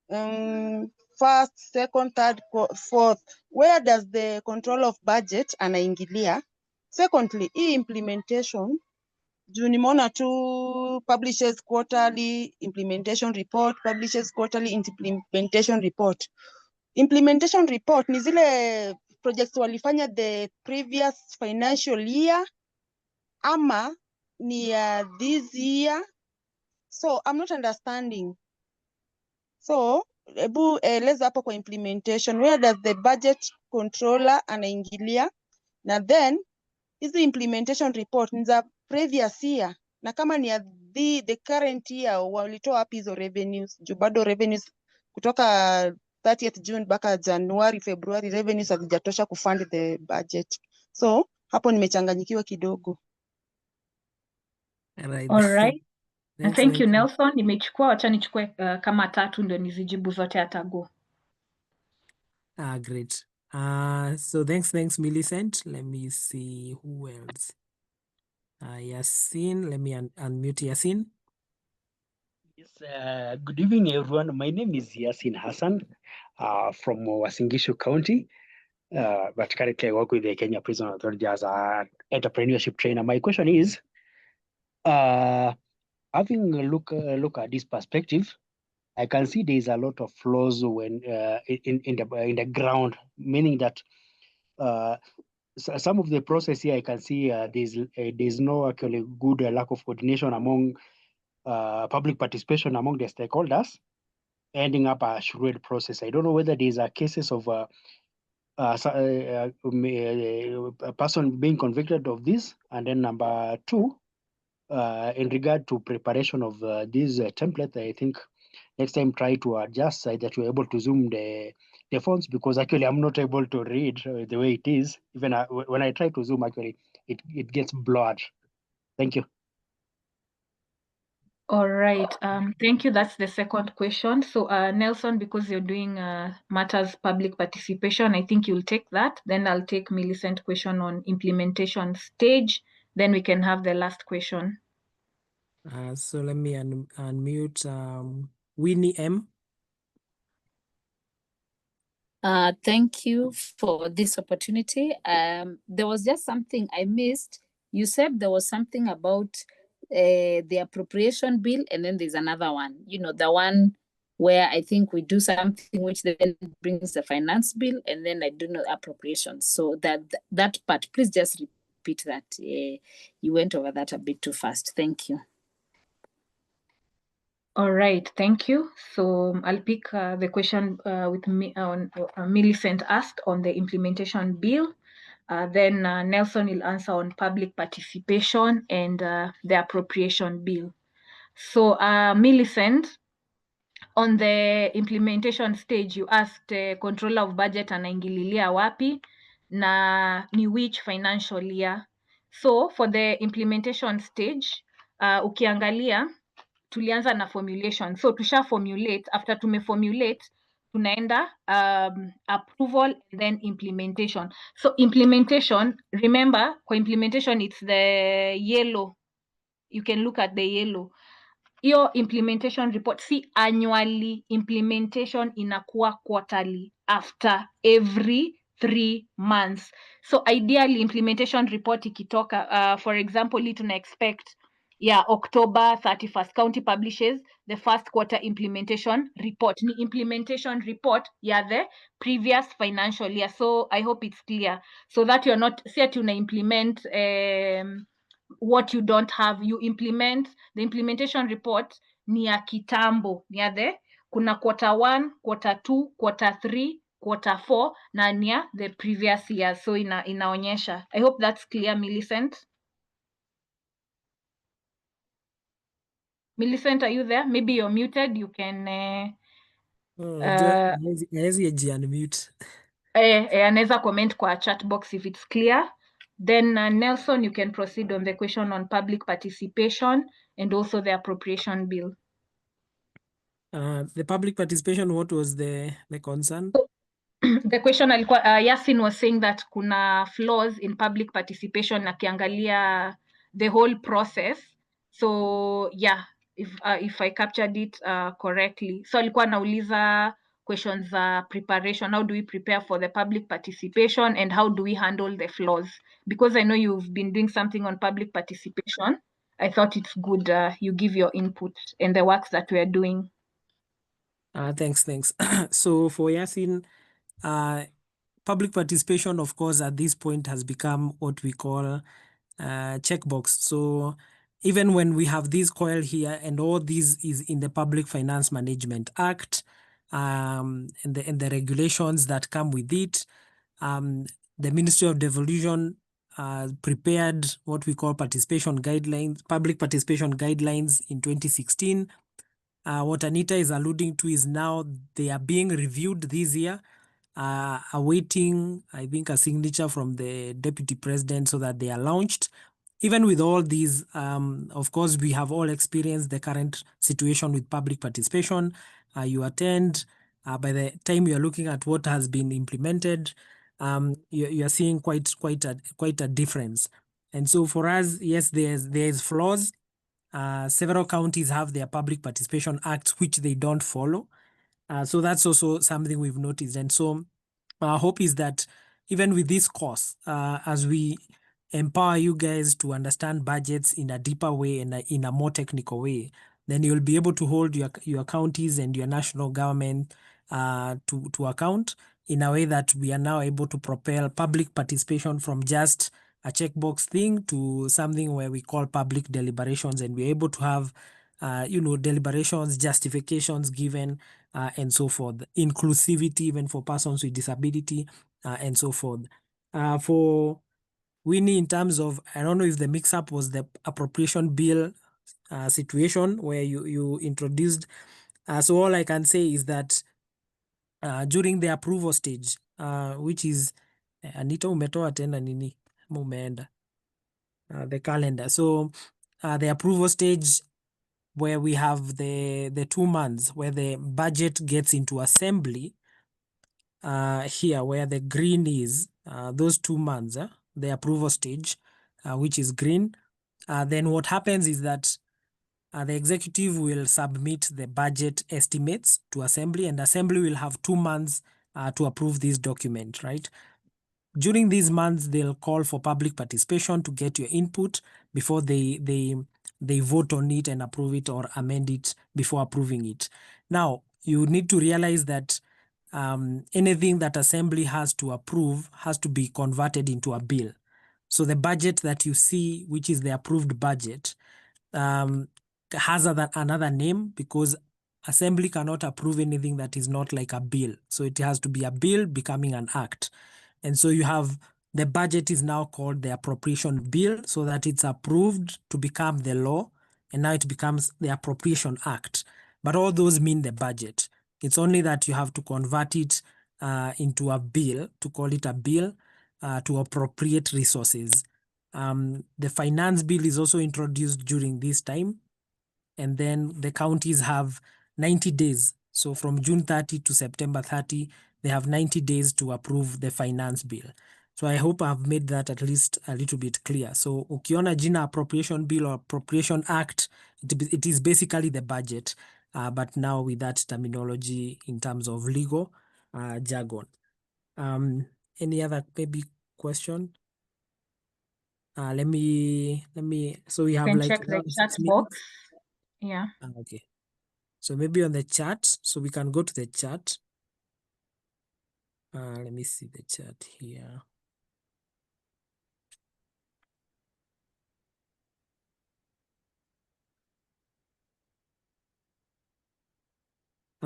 first, second, third, fourth, where does the control of budget anaingilia? Secondly, implementation, juu nimeona tu publishes quarterly implementation report, publishes quarterly implementation report. Implementation report ni zile projects walifanya the previous financial year ama ni this year. So I'm not understanding. So ebu eleza hapo kwa implementation, where does the budget controller anaingilia, na then hizi implementation report ni za previous year, na kama ni the current year walitoa wapi hizo revenues? Juu bado revenues kutoka 30th June mpaka January, February, revenues hazijatosha kufund the budget. So hapo nimechanganyikiwa kidogo. All right. Thanks, Thank you, Nelson. Nimechukua, wacha nichukue kama 3 ndio nizijibu zote atago. Great. So thanks, Millicent. Let me see who else. Yasin, let me unmute Yasin. Yes, good evening, everyone. My name is Yasin Hassan from Uasin Gishu County, but currently I work with the Kenya Prison Authority as an entrepreneurship trainer. My question is, having a look at this perspective, I can see there is a lot of flaws when in the ground, meaning that some of the process here I can see there's no actually good lack of coordination among public participation among the stakeholders, ending up a charade process. I don't know whether there's a cases of a person being convicted of this, and then number 2, in regard to preparation of this template, I think next time try to adjust so that you're able to zoom the fonts, because actually I'm not able to read the way it is. Even when I try to zoom, actually it gets blurred. Thank you. All right. Thank you. That's the second question. So Nelson, because you're doing matters public participation, I think you'll take that. Then I'll take Millicent question on implementation stage. Then we can have the last question. So let me unmute Winnie M. Thank you for this opportunity. There was just something I missed. You said there was something about the appropriation bill, and then there's another one, the one where I think we do something which then brings the finance bill, and then I do no appropriations. So that part, please just repeat that. You went over that a bit too fast. Thank you. All right, thank you. So I'll pick the question with me on Millicent asked on the implementation bill. Then Nelson will answer on public participation and the appropriation bill. So Millicent, on the implementation stage, you asked controller of budget anaingililia wapi na ni which financial year. So for the implementation stage, ukiangalia tulianza na formulation. So tusha formulate, after tumeformulate, tunaenda approval and then implementation. So implementation, remember, kwa implementation, it's the yellow. You can look at the yellow. Your implementation report, see annually, implementation inakuwa quarterly after every 3 months. So ideally, implementation report ikitoka, for example, tuna expect October 31st, county publishes the first quarter implementation report. Ni implementation report the previous financial year. So I hope it's clear. So that you're not set to implement what you don't have. You implement the implementation report ni ya kitambo. Kuna quarter 1, quarter 2, quarter 3, quarter 4 na ni the previous year. So inaonyesha. I hope that's clear, Millicent. Millicent, are you there? Maybe you're muted. You can unmute. Anaweza comment kwa chat box if it's clear. Then Nelson, you can proceed on the question on public participation and also the appropriation bill. The public participation, what was the concern? The question Yasin was saying that kuna flaws in public participation akiangalia the whole process. So yeah, if I captured it correctly. So alikuwa anauliza questions preparation. How do we prepare for the public participation and how do we handle the flaws? Because I know you've been doing something on public participation. I thought it's good you give your input and the works that we are doing. Thanks. So for Yasin, public participation, of course, at this point has become what we call checkbox. So even when we have this coil here, and all this is in the Public Finance Management Act, and the regulations that come with it, the Ministry of Devolution prepared what we call participation guidelines, public participation guidelines in 2016. What Anita is alluding to is now they are being reviewed this year, awaiting, I think, a signature from the Deputy President so that they are launched. Even with all these, of course, we have all experienced the current situation with public participation. You attend, by the time you are looking at what has been implemented, you are seeing quite a difference. And so for us, yes, there's flaws. Several counties have their public participation acts which they don't follow. So that's also something we've noticed. And so our hope is that even with this course, as we empower you guys to understand budgets in a deeper way and in a more technical way, then you'll be able to hold your counties and your national government to account in a way that we are now able to propel public participation from just a checkbox thing to something where we call public deliberations, and we're able to have deliberations, justifications given, and so forth, inclusivity even for persons with disability, and so forth. For Winnie, in terms of, I don't know if the mix-up was the appropriation bill situation where you introduced. So all I can say is that during the approval stage, which is, Anita umetoa tena nini umeenda the calendar. So the approval stage where we have the 2 months where the budget gets into assembly, here where the green is, those 2 months, the approval stage, which is green. Then what happens is that the executive will submit the budget estimates to assembly, and assembly will have 2 months to approve this document, right? During these months, they'll call for public participation to get your input before they they vote on it and approve it or amend it before approving it. Now, you need to realize that anything that Assembly has to approve has to be converted into a bill. So the budget that you see, which is the approved budget, has another name because Assembly cannot approve anything that is not like a bill. So it has to be a bill becoming an act. And so you have the budget is now called the appropriation bill so that it's approved to become the law. And now it becomes the appropriation act. But all those mean the budget. It's only that you have to convert it into a bill, to call it a bill, to appropriate resources. The finance bill is also introduced during this time. And then the counties have 90 days. So from June 30 to September 30, they have 90 days to approve the finance bill. So I hope I've made that at least a little bit clear. So ukiona jina appropriation bill or appropriation act, it is basically the budget, but now with that terminology in terms of legal jargon. Any other maybe question? Let me, so we have Can like check the around chat 6 box. minutes. Yeah. Okay. So maybe on the chat, so we can go to the chat. Let me see the chat here.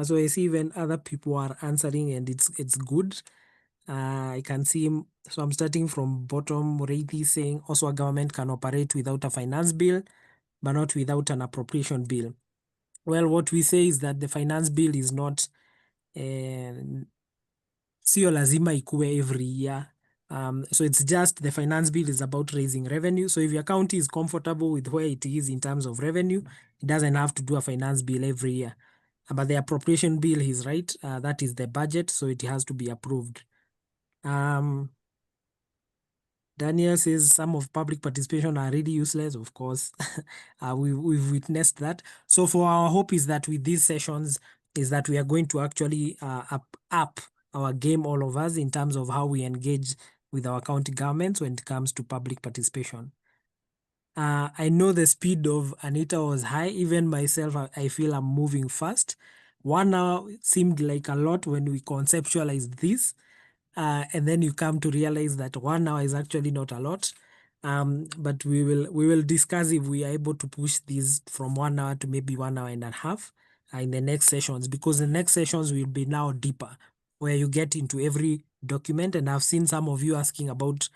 So I see even other people are answering and it's good. I can see, so I'm starting from bottom, Reithi saying also a government can operate without a finance bill, but not without an appropriation bill. Well, what we say is that the finance bill is not, sio lazima ikue every year. So it's just the finance bill is about raising revenue. So if your county is comfortable with where it is in terms of revenue, it doesn't have to do a finance bill every year. But the appropriation bill, he's right. That is the budget, so it has to be approved. Daniel says some of public participation are really useless. Of course, we've witnessed that. So for our hope is that with these sessions is that we are going to actually up our game, all of us, in terms of how we engage with our county governments when it comes to public participation. I know the speed of Anita was high. Even myself, I feel I'm moving fast. 1 hour seemed like a lot when we conceptualized this. And then you come to realize that 1 hour is actually not a lot. But we will discuss if we are able to push these from 1 hour to maybe 1 hour and a half in the next sessions, because the next sessions will be now deeper, where you get into every document. And I've seen some of you asking about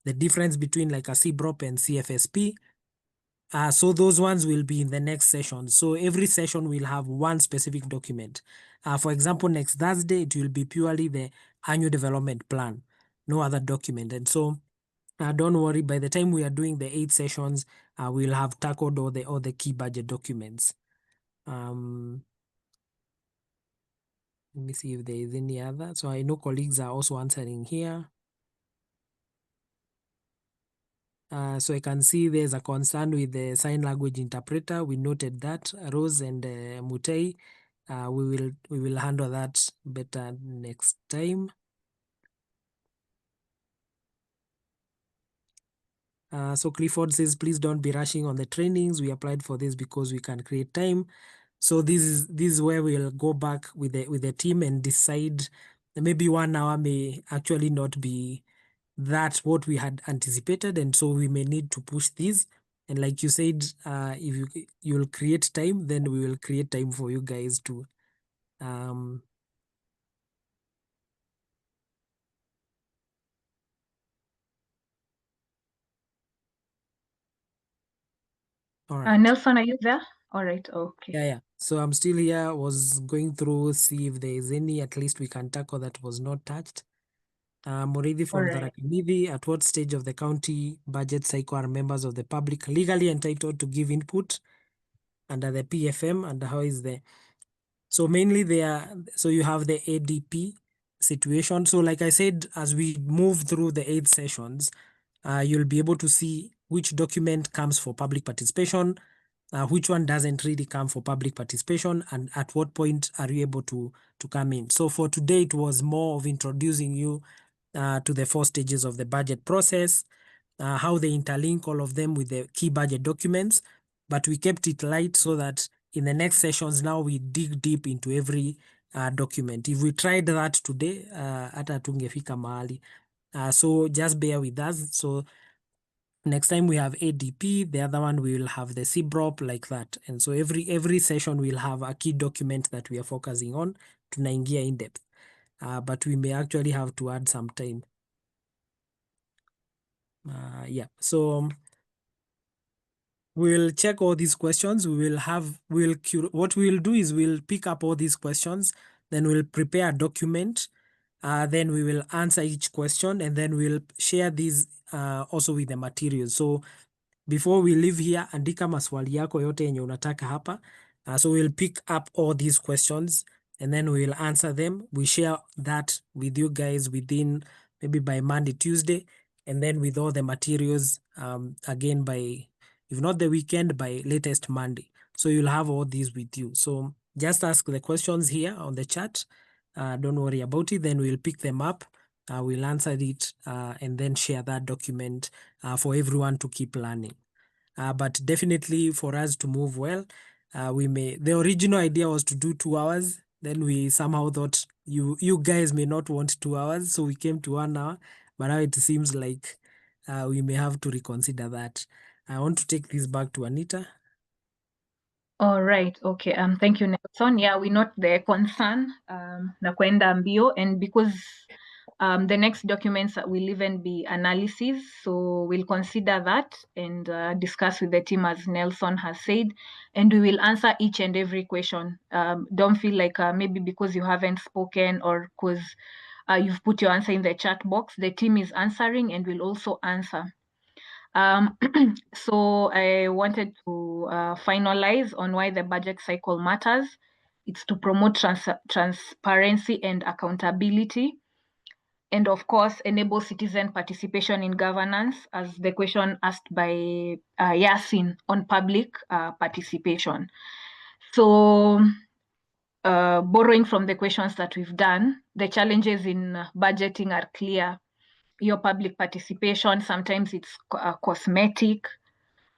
the difference between like a CBROP and CFSP. So those ones will be in the next session. So every session will have one specific document. For example, next Thursday, it will be purely the annual development plan, no other document. And so don't worry, by the time we are doing the 8 sessions, we'll have tackled all the key budget documents. Let me see if there is any other. So I know colleagues are also answering here. So I can see there's a concern with the sign language interpreter. We noted that, Rose and Mutei. We will handle that better next time. So Clifford says, please don't be rushing on the trainings. We applied for this because we can create time. So this is where we'll go back with the team and decide maybe 1 hour may actually not be that what we had anticipated, and so we may need to push these. And like you said, if you'll create time, then we will create time for you guys to all right. Nelson, are you there? All right, okay. Yeah. So I'm still here, was going through, see if there is any, at least we can tackle that was not touched. Moridi from All right. Tharaka-Nithi, at what stage of the county budget cycle are members of the public legally entitled to give input under the PFM, and how is the, so mainly so you have the ADP situation. So like I said, as we move through the 8 sessions, you'll be able to see which document comes for public participation, which one doesn't really come for public participation, and at what point are you able to come in. So for today, it was more of introducing you to the 4 stages of the budget process, how they interlink all of them with the key budget documents, but we kept it light so that in the next sessions now we dig deep into every document. If we tried that today, hata tungefika mahali. So just bear with us. So next time we have ADP, the other one we will have the CBROP, like that. And so every session we'll have a key document that we are focusing on, tunaingia in depth. But we may actually have to add some time. Yeah, so we'll check all these questions. What we'll do is we'll pick up all these questions, then we'll prepare a document. Then we will answer each question, and then we'll share these also with the materials. So before we leave here, andika maswali yako yote yenye unataka hapa. So we'll pick up all these questions and then we'll answer them. We share that with you guys within maybe by Monday, Tuesday, and then with all the materials again by, if not the weekend, by latest Monday. So you'll have all these with you. So just ask the questions here on the chat. Don't worry about it. Then we'll pick them up. We'll answer it and then share that document for everyone to keep learning. But definitely for us to move well, the original idea was to do 2 hours. Then we somehow thought you guys may not want 2 hours. So we came to 1 hour, but now it seems like we may have to reconsider that. I want to take this back to Anita. All right. Okay. Thank you, Nelson. Yeah, we note the concern na kwenda mbio, and because the next documents will even be analysis, so we'll consider that and discuss with the team, as Nelson has said, and we will answer each and every question. Don't feel like maybe because you haven't spoken or because you've put your answer in the chat box, the team is answering and will also answer. So I wanted to finalize on why the budget cycle matters. It's to promote transparency and accountability, and of course, enable citizen participation in governance, as the question asked by Yasin on public participation. So borrowing from the questions that we've done, the challenges in budgeting are clear. Your public participation, sometimes it's cosmetic.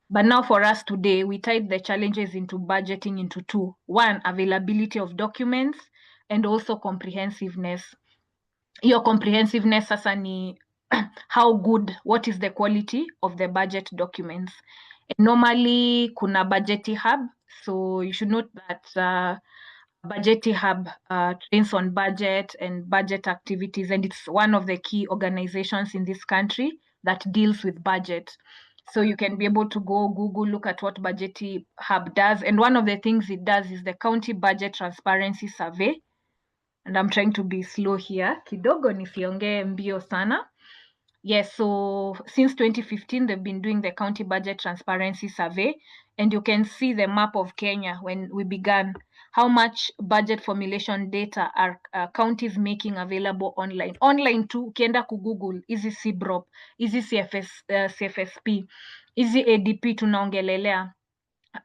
But now for us today, we tied the challenges into budgeting into two. One, availability of documents, and also comprehensiveness. Your comprehensiveness sasa ni how good, what is the quality of the budget documents. And normally kuna Budgety Hub, so you should note that Budgety Hub trains on budget and budget activities, and it's one of the key organizations in this country that deals with budget. So you can be able to go Google, look at what Budgety Hub does. And one of the things it does is the County Budget Transparency Survey. And I'm trying to be slow here. Kidogo nisiongee mbio sana. Yes, so since 2015, they've been doing the County Budget Transparency Survey. And you can see the map of Kenya when we began, how much budget formulation data are counties making available online. Online too, ukienda ku Google, easy CBROP, easy CFSP, easy ADP tunaongelelea.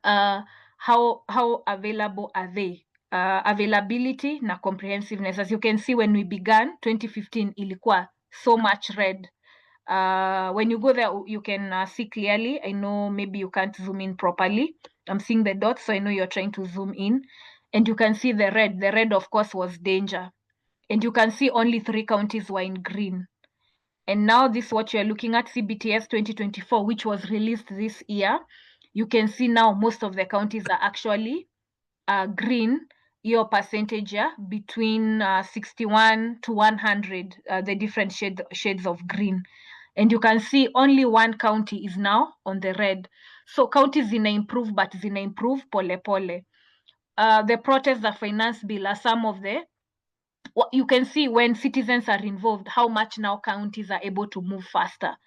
How available are they? Availability na comprehensiveness. As you can see, when we began, 2015 ilikuwa so much red. When you go there, you can see clearly. I know maybe you can't zoom in properly. I'm seeing the dots, so I know you're trying to zoom in. And you can see the red. The red, of course, was danger. And you can see only 3 counties were in green. And now this is what you're looking at, CBTS 2024, which was released this year. You can see now most of the counties are actually green. Your percentage between 61 to 100, the different shades of green. And you can see only 1 county is now on the red. So counties zina improve, but zina improve pole pole. The protests, the finance bill are some of the, you can see when citizens are involved, how much now counties are able to move faster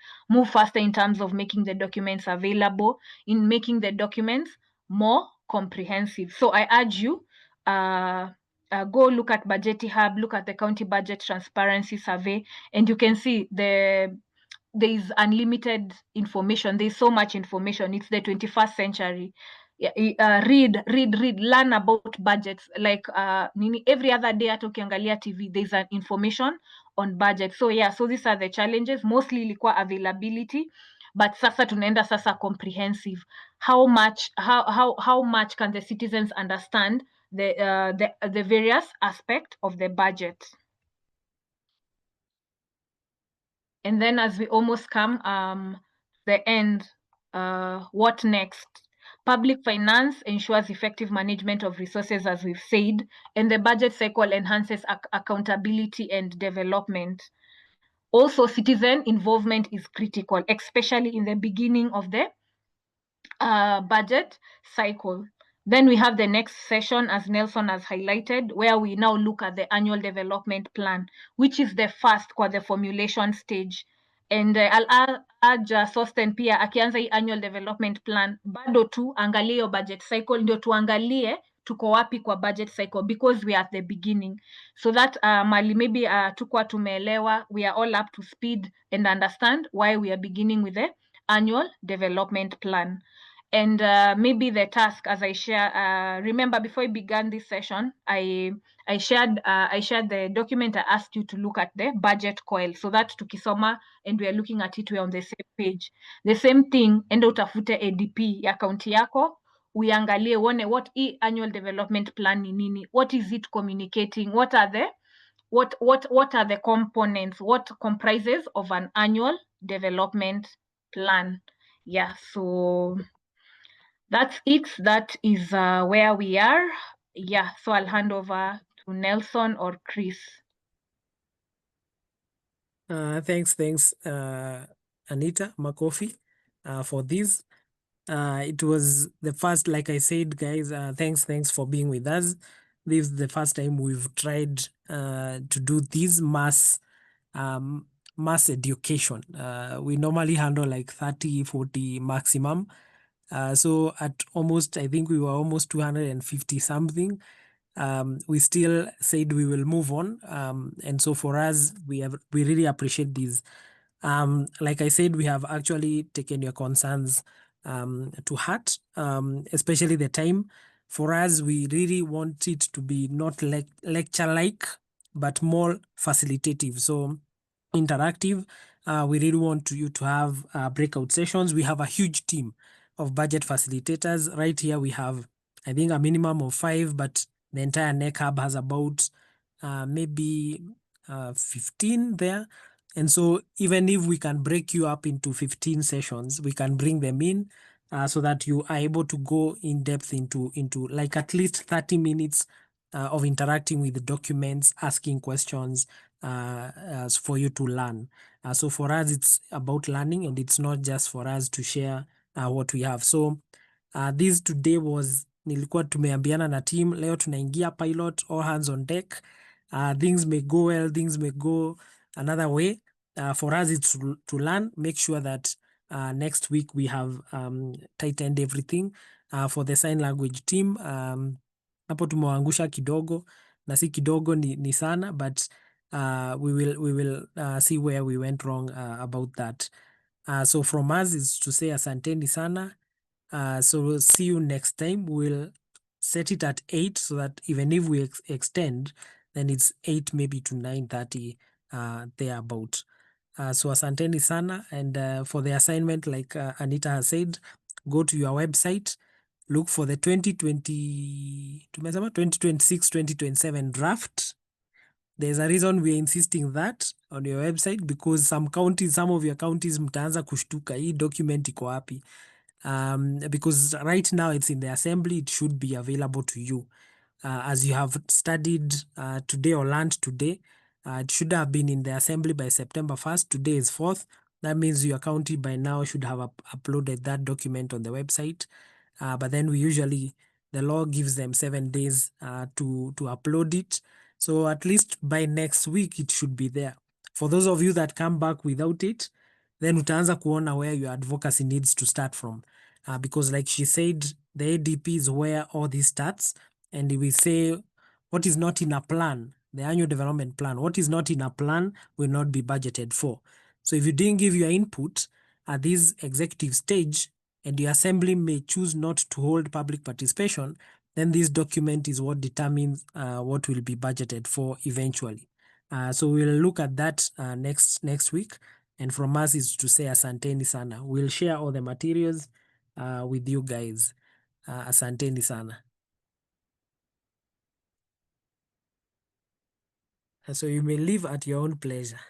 in terms of making the documents available, in making the documents more comprehensive. So I urge you, go look at Budgety Hub, look at the County Budget Transparency Survey, and you can see there is unlimited information. There's so much information. It's the 21st century. Read, learn about budgets. Like every other day hata ukiangalia TV, there's an information on budget. So yeah, so these are the challenges. Mostly ilikuwa availability, but sasa tunaenda sasa comprehensive. How much can the citizens understand the various aspect of the budget? And then as we almost come the end, what next? Public finance ensures effective management of resources, as we've said, and the budget cycle enhances accountability and development. Also, citizen involvement is critical, especially in the beginning of the budget cycle. Then we have the next session, as Nelson has highlighted, where we now look at the annual development plan, which is the first kwa the formulation stage. And I'll urge Sosten pia akianza hii annual development plan, bado tu angalie yo budget cycle, ndio tuangalie tuko wapi kwa budget cycle, because we are at the beginning. So that mali maybe tukwa tumeelewa, we are all up to speed and understand why we are beginning with the annual development plan. And maybe the task, as I share, remember before I began this session, I shared the document. I asked you to look at the budget coil, so that tukisoma and we are looking at it, we're on the same page. The same thing, enda utafute ADP ya kaunti yako, uiangalie uone what annual development plan ni nini, what is it communicating, what are the components, what comprises of an annual development plan. Yeah, so that's it. That is where we are. Yeah, so I'll hand over to Nelson or Chris. Thanks, Anita Makofi, for this. It was the first, like I said, guys, thanks for being with us. This is the first time we've tried to do this mass education. We normally handle like 30, 40 maximum. So at almost, I think we were almost 250 something. We still said we will move on. And so for us, we really appreciate this. Like I said, we have actually taken your concerns to heart, especially the time. For us, we really want it to be not lecture-like, but more facilitative. So interactive. We really want you to have breakout sessions. We have a huge team of budget facilitators. Right here, we have, I think, a minimum of 5, but the entire NEC Hub has about maybe 15 there. And so even if we can break you up into 15 sessions, we can bring them in so that you are able to go in depth into like at least 30 minutes of interacting with the documents, asking questions for you to learn. So for us, it's about learning, and it's not just for us to share what we have. So this today was, nilikuwa tumeambiana na team, leo tunaingia pilot, all hands on deck. Things may go well, things may go another way. For us, it's to learn, make sure that next week we have tightened everything. For the sign language team, hapo tumewaangusha kidogo, na si kidogo ni sana, but we will see where we went wrong about that. So from us is to say asanteni sana. So we'll see you next time. We'll set it at 8 so that even if we extend, then it's 8 maybe to 9:30 thereabout. So asanteni sana. And for the assignment, like Anita has said, go to your website, look for the 2026-2027 draft. There's a reason we're insisting that on your website, because some of your counties mtaanza kushtuka, hii document iko wapi? Because right now it's in the assembly, it should be available to you. As you have studied today or learned today, it should have been in the assembly by September 1st. Today is 4th. That means your county by now should have uploaded that document on the website. But then the law gives them 7 days to upload it. So at least by next week, it should be there. For those of you that come back without it, then utaanza kuona where your advocacy needs to start from. Because like she said, the ADP is where all this starts. And we say what is not in a plan, the annual development plan, what is not in a plan will not be budgeted for. So if you didn't give your input at this executive stage, and the assembly may choose not to hold public participation, then this document is what determines what will be budgeted for eventually. So we'll look at that next week. And from us is to say asanteni sana. We'll share all the materials with you guys. Asanteni sana. So you may leave at your own pleasure.